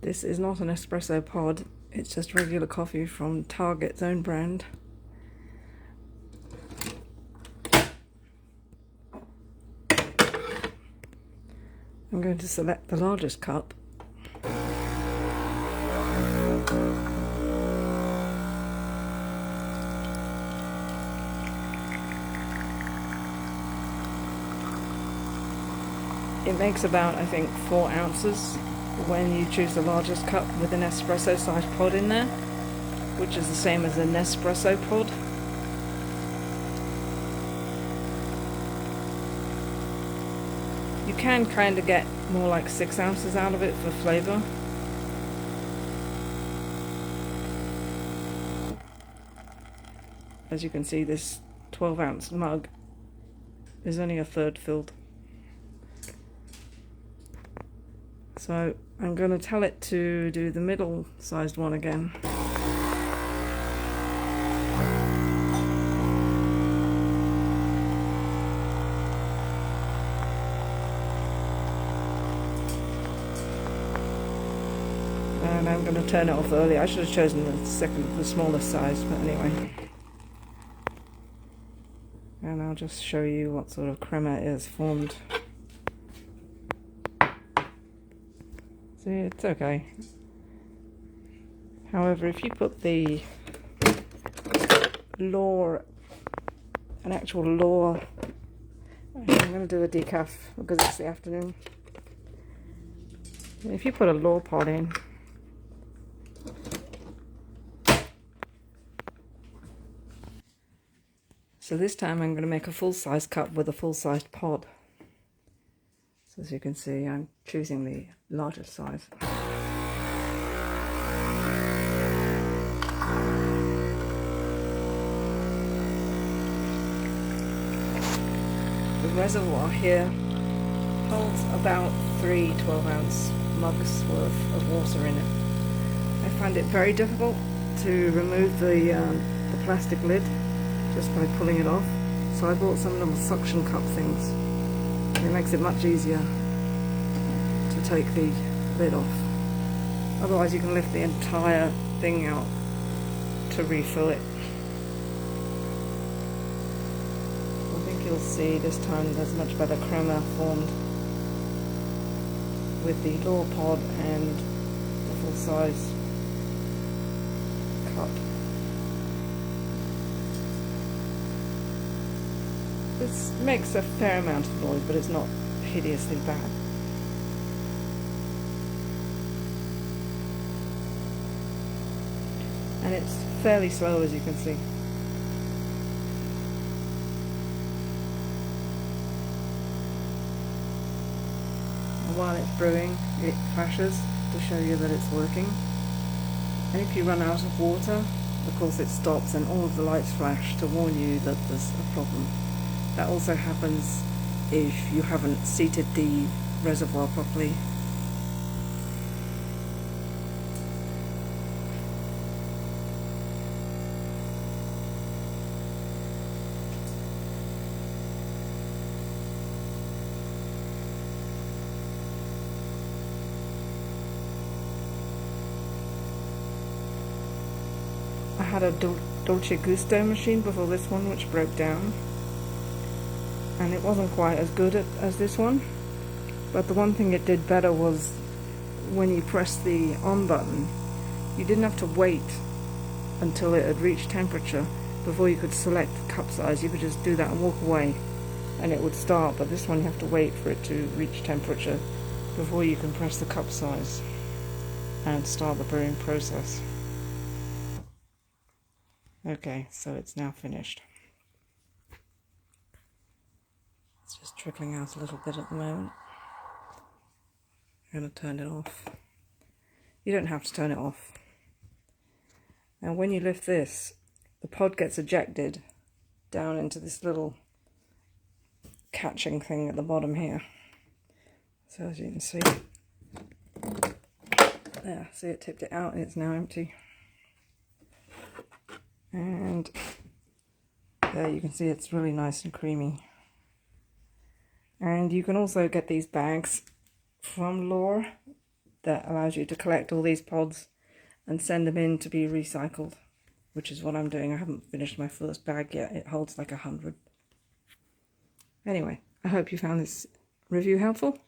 This is not an espresso pod, it's just regular coffee from Target's own brand. I'm going to select the largest cup. It makes about, I think, 4 ounces when you choose the largest cup with an espresso sized pod in there, which is the same as a Nespresso pod. You can kind of get more like 6 ounces out of it for flavour. As you can see, this 12-ounce mug is only a third filled. So I'm going to tell it to do the middle sized one again. And I'm going to turn it off early. I should have chosen the smallest size, but anyway. And I'll just show you what sort of crema is formed. See, it's okay. However, if you put the an actual law, I'm going to do a decaf because it's the afternoon. If you put a law pod in, so this time I'm going to make a full-size cup with a full-sized pod. So as you can see, I'm choosing the largest size. The reservoir here holds about 3 12-ounce mugs worth of water in it. I find it very difficult to remove the plastic lid just by pulling it off, so I bought some little suction cup things. It makes it much easier to take the lid off. Otherwise you can lift the entire thing out to refill it. I think you'll see this time there's much better crema formed with the lower pod and the full size cup. This makes a fair amount of noise, but it's not hideously bad. And it's fairly slow, as you can see. And while it's brewing, it flashes to show you that it's working. And if you run out of water, of course it stops and all of the lights flash to warn you that there's a problem. That also happens if you haven't seated the reservoir properly. I had a Dolce Gusto machine before this one, which broke down. And it wasn't quite as good as this one, but the one thing it did better was when you press the on button, you didn't have to wait until it had reached temperature before you could select the cup size. You could just do that and walk away and it would start, but this one you have to wait for it to reach temperature before you can press the cup size and start the brewing process. Okay, so it's now finished. It's just trickling out a little bit at the moment. I'm going to turn it off. You don't have to turn it off. Now when you lift this, the pod gets ejected down into this little catching thing at the bottom here. So as you can see, there, see it tipped it out and it's now empty. And there you can see it's really nice and creamy. And you can also get these bags from Lore. that allows you to collect all these pods and send them in to be recycled, which is what I'm doing. I haven't finished my first bag yet. It holds like 100. Anyway, I hope you found this review helpful.